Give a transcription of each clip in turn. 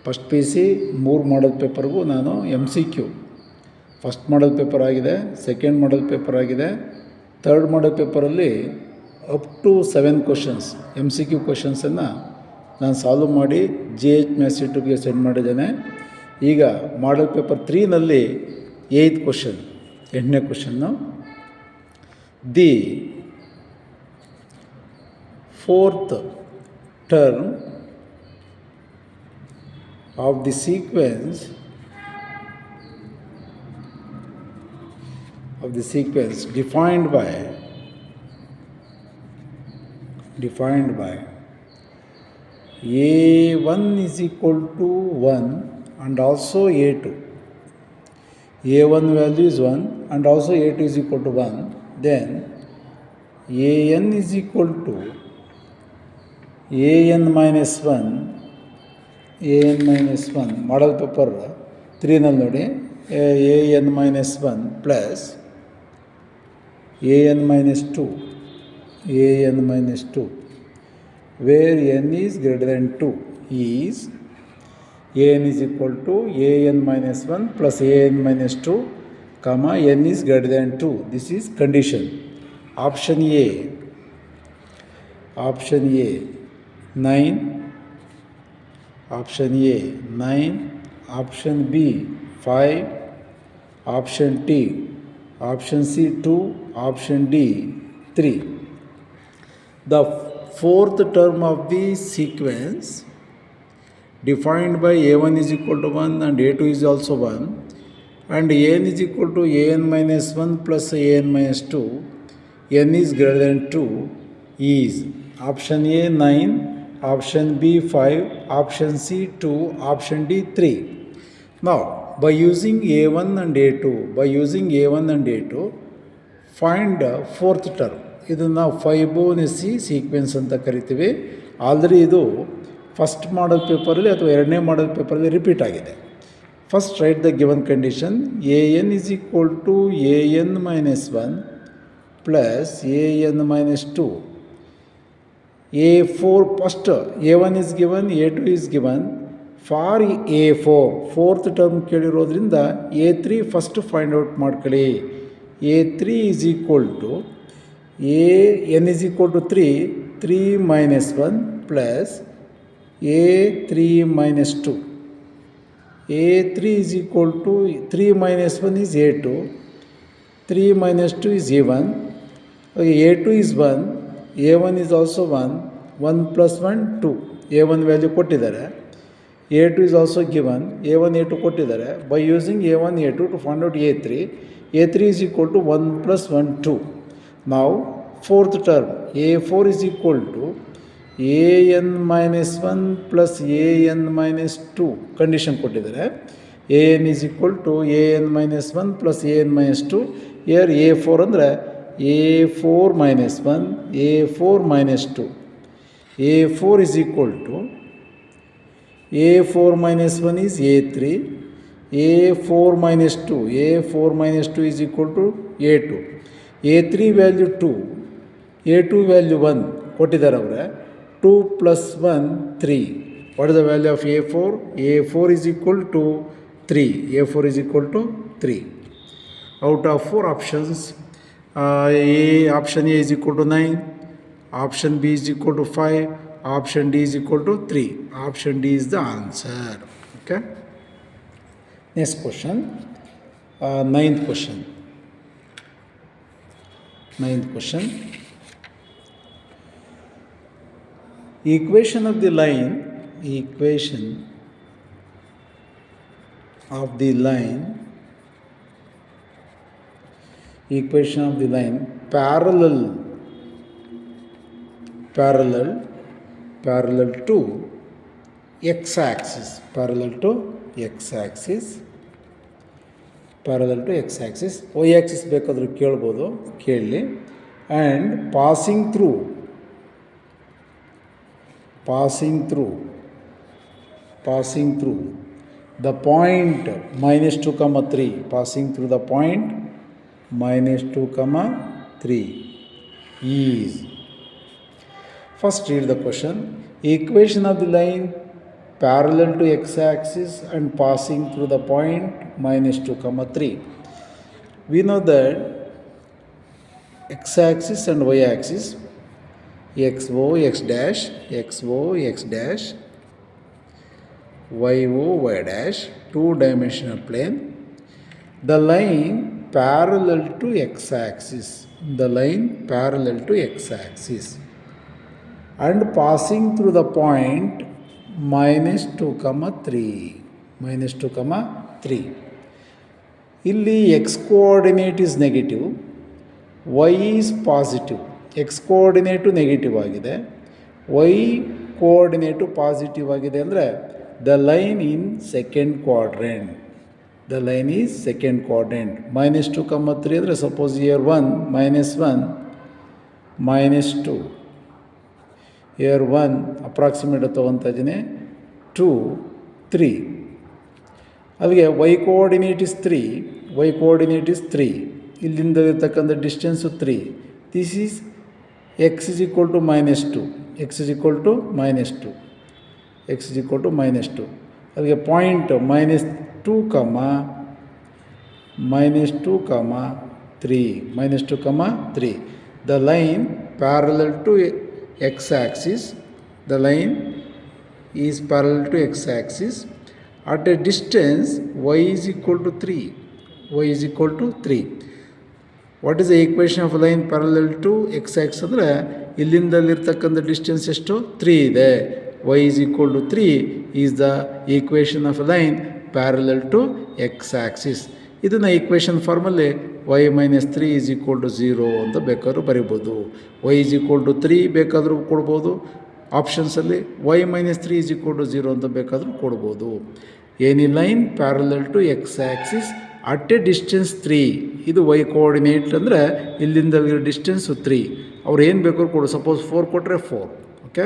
First P C 3 model ಪೇಪರ್ಗೂ ನಾನು MCQ first model paper ಆಗಿದೆ, ಸೆಕೆಂಡ್ ಮಾಡಲ್ ಪೇಪರ್ ಆಗಿದೆ, ಥರ್ಡ್ ಮಾಡಲ್ ಪೇಪರಲ್ಲಿ ಅಪ್ ಟು 7 ಕ್ವಶನ್ಸ್ MCQ ಕ್ವಶನ್ಸನ್ನು ನಾನು ಸಾಲ್ವ್ ಮಾಡಿ GH ಮ್ಯಾಥ್ಸ್ ಯೂಟ್ಯೂಬ್ಗೆ ಸೆಂಡ್ ಮಾಡಿದ್ದೇನೆ. ಈಗ ಮಾಡಲ್ ಪೇಪರ್ 3ನಲ್ಲಿ 8th ಕ್ವಶನ್, 8ನೇ ಕ್ವಶನ್ನು. The fourth term of the sequence defined by A1 is equal to 1 and also A2. A1 value is 1 and also A2 is equal to 1. Then AN is equal to AN minus 1 ಮಾಡಲ್ paper 3ನಲ್ಲಿ ನೋಡಿ, AN minus 1 plus AN minus 2 where n is greater than 2 is AN is equal to AN minus 1 plus AN minus 2 comma n is greater than 2. This is condition. Option A 9, option A 9, option B 5, option C 2, option D 3. The fourth term of the sequence defined by A1 is equal to 1 and A2 is also 1 and AN is equal to AN minus 1 plus AN minus 2, n is greater than 2 is option A 9, option B 5, option C 2, option D 3. Now by using A1 and A2 find fourth term. ಇದನ್ನು ನಾವು ಫೈಬೋನಸಿ sequence ಅಂತ ಕರಿತೀವಿ. Already ಇದು first ಮಾಡಲ್ ಪೇಪರಲ್ಲಿ ಅಥವಾ 2ನೇ ಮಾಡಲ್ ಪೇಪರಲ್ಲಿ repeat ಆಗಿದೆ. First right the given condition. AN is equal to AN minus 1 plus AN minus 2. A4 first, A1 is given, A2 is given. For A4 fourth term ಕೇಳಿರೋದ್ರಿಂದ A3 first find out ಮಾಡ್ಕೊಳ್ಳಿ. A3 is equal to AN is equal to 3 minus 1 plus A3 minus 2. A3 is equal to 3 minus 1 is A2, 3 minus 2 is A1. Okay, A2 is 1, A1 is also 1, 1 plus 1 2. A1 value ಕೊಟ್ಟಿದ್ದಾರೆ, A2 is also given, A1 A2 ಕೊಟ್ಟಿದ್ದಾರೆ. By using A1 A2 to find out A3 is equal to 1 plus 1 2. Now fourth term A4 is equal to AN minus 1 plus AN minus 2 condition ಕೊಟ್ಟಿದ್ದಾರೆ. AN is equal to AN minus 1 plus AN minus 2. here A4 ಅಂದರೆ A4 minus 1, A4 minus 2. A4 is equal to A4 minus 1 is A3, A4 minus 2, A4 minus 2 is equal to A2. A3 value 2, A2 value 1 ಕೊಟ್ಟಿದ್ದಾರೆ ಅವರೇ. 2 plus 1 3. What is the value of A4? A4 is equal to 3. A4 is equal to 3. Out of 4 options, option A is equal to 9, option B is equal to 5, option D is equal to 3. Option D is the answer. Okay. Next question, 9th question. Equation of the line parallel to x-axis, y-axis ಬೇಕಾದರೂ ಕೇಳ್ಬೋದು, ಕೇಳಲಿ. and passing through the point -2, 3, passing through the point -2, 3 is. First read the question. Equation of the line parallel to x-axis and passing through the point -2, 3. We know that x-axis and y-axis, xo, x dash, xo, x dash, yo, y dash, two-dimensional plane. The line parallel to x-axis, and passing through the point -2, 3. ಇಲ್ಲಿ x coordinate is negative, y is positive. x coordinate negative ಆಗಿದೆ, y coordinate positive ಆಗಿದೆ ಅಂದರೆ the line in second quadrant. -2, 3 ಅಂದರೆ suppose year 1 -1 -2, year 1 approximate ತೊಗೊತಾ ಇದ್ದೀನಿ 2 3. ಅಲ್ಲಿಗೆ y coordinate is 3, ಇಲ್ಲಿಂದ ಇರ್ತಕ್ಕಂಥ distance 3. This is x is equal to -2, ಅಲ್ಲಿಗೆ point -2, 3. The line parallel to x-axis, at a distance y is equal to 3. What is the equation of line parallel to x-axis ಅಂದರೆ ಇಲ್ಲಿಂದಲ್ಲಿರ್ತಕ್ಕಂಥ distance ಎಷ್ಟು 3 ಇದೆ. y is equal to 3 is the equation of line parallel to x-axis. ಇದನ್ನು equation ಫಾರ್ಮಲ್ಲಿ y - 3 is equal to 0 ಅಂತ ಬೇಕಾದ್ರೂ ಬರಿಬೋದು. y is equal to 3 ಬೇಕಾದರೂ ಕೊಡ್ಬೋದು ಆಪ್ಷನ್ಸಲ್ಲಿ, y - 3 is equal to 0 ಅಂತ ಬೇಕಾದರೂ ಕೊಡ್ಬೋದು. Any line parallel to x-axis at a distance 3, ಇದು y ಕೋಆರ್ಡಿನೇಟ್ ಅಂದರೆ ಇಲ್ಲಿಂದ ಡಿಸ್ಟೆನ್ಸು 3. ಅವ್ರು ಏನು ಬೇಕಾದ್ರೂ ಕೊಡು, ಸಪೋಸ್ 4 ಕೊಟ್ಟರೆ 4. Okay,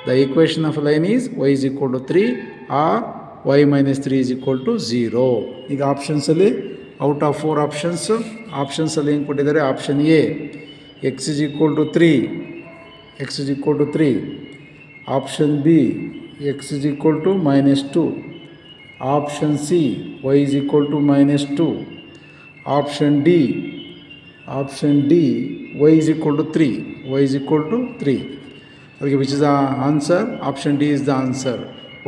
the equation of line is y is equal to 3 or y - 3 is equal to 0. ಈಗ ಆಪ್ಷನ್ಸಲ್ಲಿ ಔಟ್ ಆಫ್ 4 ಆಪ್ಷನ್ಸಲ್ಲಿ ಏನು ಕೊಟ್ಟಿದ್ದಾರೆ? Option A x is equal to 3, option B x is equal to -2, option C y is equal to -2, option D y is equal to 3. ಅದಕ್ಕೆ which is the answer? Option D is the answer.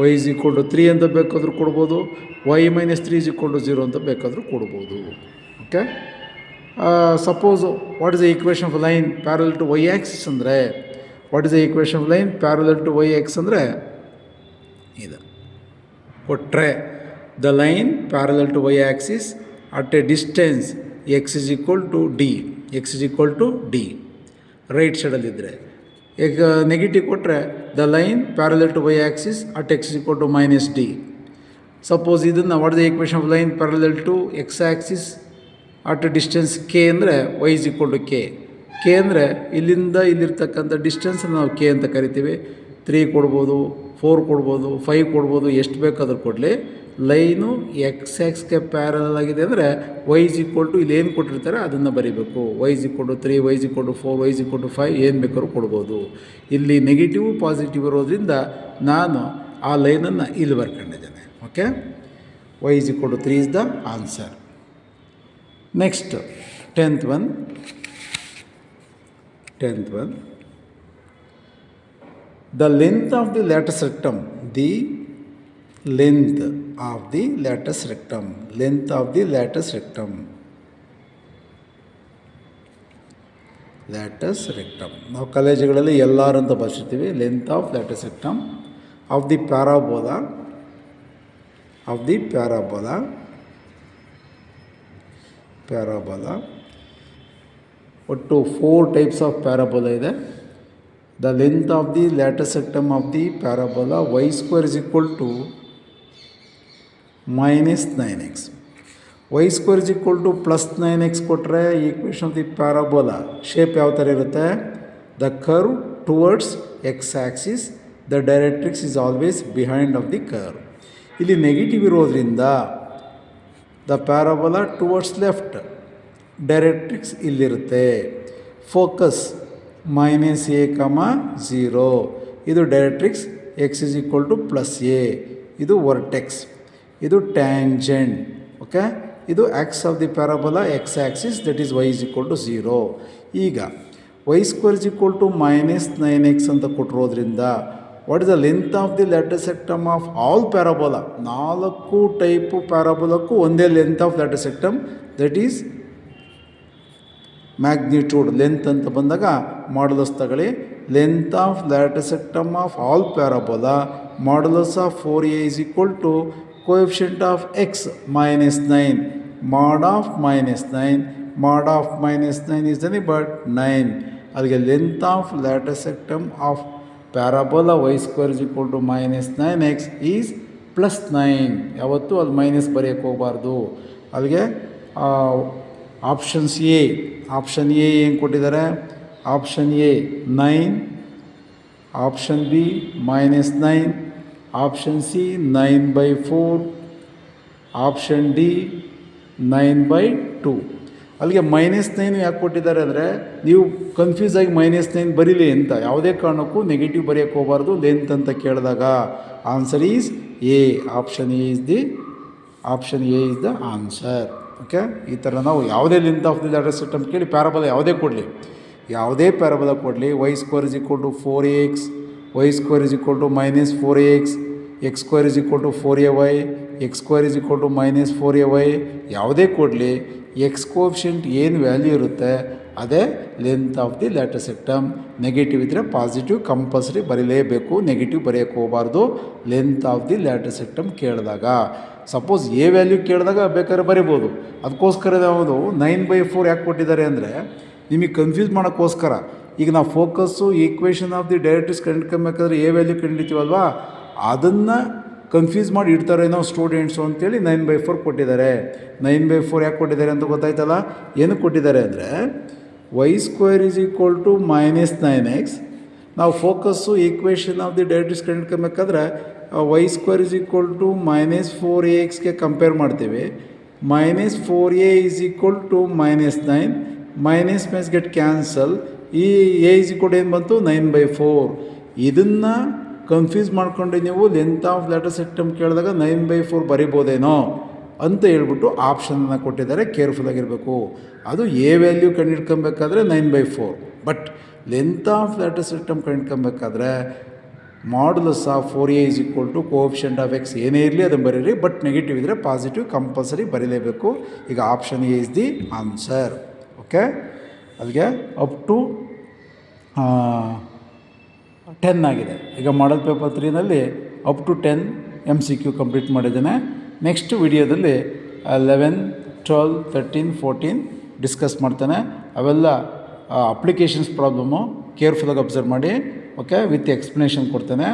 y is equal to 3 ಅಂತ ಬೇಕಾದರೂ ಕೊಡ್ಬೋದು, y - 3 is equal to 0 ಅಂತ ಬೇಕಾದರೂ ಕೊಡ್ಬೋದು. Okay, suppose what is the equation of line parallel to y axis ಅಂದರೆ, ಅಂದರೆ ಇದು ಕೊಟ್ಟರೆ the line parallel to y axis at a distance x is equal to d, right ಸೈಡಲ್ಲಿದ್ದರೆ. ಈಗ negative ಕೊಟ್ಟರೆ the line parallel to y axis at x is equal to -d. Suppose ಇದನ್ನು what the equation of line parallel to x axis at distance k ಅಂದರೆ y is equal to k. ಅಂದರೆ ಇಲ್ಲಿಂದ ಇಲ್ಲಿರ್ತಕ್ಕಂಥ distance ನಾವು k ಅಂತ ಕರಿತೀವಿ. 3 ಕೊಡ್ಬೋದು, 4 ಕೊಡ್ಬೋದು, 5 ಕೊಡ್ಬೋದು, ಎಷ್ಟು ಬೇಕಾದ್ರೂ ಕೊಡಲಿ. ಲೈನು x-ಗೆ ಪ್ಯಾರಲಲ್ ಆಗಿದೆ ಅಂದರೆ y is equal to ಇಲ್ಲಿ ಏನು ಕೊಟ್ಟಿರ್ತಾರೆ ಅದನ್ನು ಬರೀಬೇಕು. y is equal to 3, y is equal to 4, y is equal to 5 ಏನು ಬೇಕಾದ್ರೂ ಕೊಡ್ಬೋದು. ಇಲ್ಲಿ ನೆಗೆಟಿವ್ ಪಾಸಿಟಿವ್ ಇರೋದ್ರಿಂದ ನಾನು ಆ ಲೈನನ್ನು ಇಲ್ಲಿ ಬರ್ಕೊಂಡಿದ್ದೇನೆ. Okay, y is equal to 3 is the answer. Next 10th one. The length of the latus rectum, ನಾವು ಕಾಲೇಜುಗಳಲ್ಲಿ LR ಅಂತ ಬರ್ಸಿರ್ತೀವಿ. Length of latus rectum of the parabola, ಒಟ್ಟು 4 ಟೈಪ್ಸ್ ಆಫ್ ಪ್ಯಾರಾಬೋಲಾ ಇದೆ. The length of the latus rectum of the parabola y² is equal to -9x. y² is equal to +9x ಕೊಟ್ಟರೆ equation of the parabola shape ಯಾವ ಥರ ಇರುತ್ತೆ? The curve towards x axis, the directrix is always behind of the curve. ಇಲ್ಲಿ negative ಇರೋದ್ರಿಂದ the parabola towards left, directrix ಇಲ್ಲಿರುತ್ತೆ. Focus -a, 0 ಇದು directrix x is equal to plus a. ಇದು vertex, ಇದು tangent. Okay, ಇದು axis of the parabola x axis, that is y is equal to 0. ಈಗ y square is equal to -9x ಅಂತ ಕೊಟ್ಟಿರೋದ್ರಿಂದ what is the length of the latus rectum of all parabola? 4 type ಪ್ಯಾರಾಬೋಲಕ್ಕೂ ಒಂದೇ length of latus rectum, that is magnitude. Length ಅಂತ ಬಂದಾಗ modulus ತಗೊಳ್ಳಿ. Length of latus rectum of all parabola modulus of 4a is equal to coefficient of x -9 mod of -9 mod of -9 is nothing but 9. ಅಲ್ಲಿಗೆ length of latus rectum of parabola y square is equal to -9x is +9. ಯಾವತ್ತೂ ಅಲ್ಲಿ minus ಬರೆಯೋಕ್ಕೆ ಹೋಗಬಾರ್ದು. ಅಲ್ಲಿಗೆ options A, option A ಏನು ಕೊಟ್ಟಿದ್ದಾರೆ? Option A 9, option B -9, option C 9/4, option D 9/2. ಅಲ್ಲಿಗೆ -9 ಯಾಕೆ ಕೊಟ್ಟಿದ್ದಾರೆ ಅಂದರೆ ನೀವು ಕನ್ಫ್ಯೂಸ್ ಆಗಿ -9 ಬರೀಲಿ ಅಂತ. ಯಾವುದೇ ಕಾರಣಕ್ಕೂ ನೆಗೆಟಿವ್ ಬರೆಯೋಕ್ಕೆ ಹೋಗಬಾರ್ದು ಲೆಂತ್ ಅಂತ ಕೇಳಿದಾಗ. Answer is A. Option A is the answer. Okay, ಈ ಥರ ನಾವು ಯಾವುದೇ length of the latus rectum ಕೇಳಿ ಪ್ಯಾರಾಬೋಲಾ ಯಾವುದೇ ಕೊಡಲಿ, ಯಾವುದೇ ಪ್ಯಾರಾಬೋಲಾ ಕೊಡಲಿ, y square is equal to 4ax, y square is equal to -4ax, x square is equal to 4ay, x square is equal to -4ay, ಯಾವುದೇ ಕೊಡಲಿ, x coefficient ಏನು value ಇರುತ್ತೆ ಅದೇ length of the latus rectum. Negative ಇದ್ದರೆ positive compulsory ಬರೀಲೇಬೇಕು, negative ಬರೆಯೋಕ್ಕೆ ಹೋಗಬಾರ್ದು length of the latus ಸೆಕ್ಟಮ್ ಕೇಳಿದಾಗ. Suppose A value ಕೇಳಿದಾಗ ಬೇಕಾದ್ರೆ ಬರಿಬೋದು. ಅದಕ್ಕೋಸ್ಕರ ಯಾವುದು 9/4 ಯಾಕೆ ಕೊಟ್ಟಿದ್ದಾರೆ ಅಂದರೆ ನಿಮಗೆ ಕನ್ಫ್ಯೂಸ್ ಮಾಡೋಕ್ಕೋಸ್ಕರ. ಈಗ ನಾವು focus equation of the directrix ಕಂಡುಹಿಡ್ಕೊಬೇಕಾದ್ರೆ ಎ ವ್ಯಾಲ್ಯೂ ಕಂಡುಹಿಡಿತೀವಲ್ವಾ, ಅದನ್ನು ಕನ್ಫ್ಯೂಸ್ ಮಾಡಿ ಇಡ್ತಾರೇನೋ ಸ್ಟೂಡೆಂಟ್ಸು ಅಂತೇಳಿ 9/4 ಕೊಟ್ಟಿದ್ದಾರೆ. 9/4 ಯಾಕೆ ಕೊಟ್ಟಿದ್ದಾರೆ ಅಂತ ಗೊತ್ತಾಯ್ತಲ್ಲ. ಏನಕ್ಕೆ ಕೊಟ್ಟಿದ್ದಾರೆ ಅಂದರೆ y square is equal to -9x. ನಾವು focus equation of the directrix ಕಂಡುಹಿಡ್ಕೊಬೇಕಾದ್ರೆ y square is equal to -4axಗೆ ಕಂಪೇರ್ ಮಾಡ್ತೀವಿ. -4a is equal to -9, minus get cancel. ಈ ಎ ಇಸ್ ಈಕ್ವಲ್ ಏನು ಬಂತು? 9/4. ಇದನ್ನು ಕನ್ಫ್ಯೂಸ್ ಮಾಡ್ಕೊಂಡು ನೀವು ಲೆಂತ್ ಆಫ್ ಲ್ಯಾಟಿಸ್ ಸೆಕ್ಟಮ್ ಕೇಳಿದಾಗ 9/4 ಬರಿಬೋದೇನೋ ಅಂತ ಹೇಳ್ಬಿಟ್ಟು ಆಪ್ಷನನ್ನು ಕೊಟ್ಟಿದ್ದಾರೆ. ಕೇರ್ಫುಲ್ಲಾಗಿರಬೇಕು. ಅದು ಎ ವ್ಯಾಲ್ಯೂ ಕಂಡುಹಿಡ್ಕೊಬೇಕಾದ್ರೆ 9/4, but length of latus rectum ಕಂಡುಹಿಡ್ಕೊಬೇಕಾದ್ರೆ modulus of 4a is equal to coefficient of x ಏನೇ ಇರಲಿ ಅದನ್ನು ಬರೀರಿ, ಬಟ್ ನೆಗೆಟಿವ್ ಇದ್ದರೆ ಪಾಸಿಟಿವ್ ಕಂಪಲ್ಸರಿ ಬರೀಲೇಬೇಕು. ಈಗ option A is the answer. Okay, ಅಲ್ಲಿಗೆ ಅಪ್ ಟು 10 ಆಗಿದೆ. ಈಗ ಮಾಡಲ್ ಪೇಪರ್ 3ನಲ್ಲಿ ಅಪ್ ಟು 10 MCQ ಕಂಪ್ಲೀಟ್ ಮಾಡಿದ್ದೇನೆ. ನೆಕ್ಸ್ಟ್ ವಿಡಿಯೋದಲ್ಲಿ 11, 12, 13, 14 ಡಿಸ್ಕಸ್ ಮಾಡ್ತಾನೆ. ಅವೆಲ್ಲ ಅಪ್ಲಿಕೇಶನ್ಸ್ ಪ್ರಾಬ್ಲಮ್ಮು ಕೇರ್ಫುಲ್ಲಾಗಿ ಅಬ್ಸರ್ವ್ ಮಾಡಿ. ಓಕೆ, ವಿತ್ ಎಕ್ಸ್ಪ್ಲನೇಷನ್ ಕೊಡ್ತೇನೆ.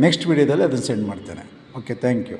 ನೆಕ್ಸ್ಟ್ ವಿಡಿಯೋದಲ್ಲಿ ಅದನ್ನು ಸೆಂಡ್ ಮಾಡ್ತೇನೆ. Okay, thank you.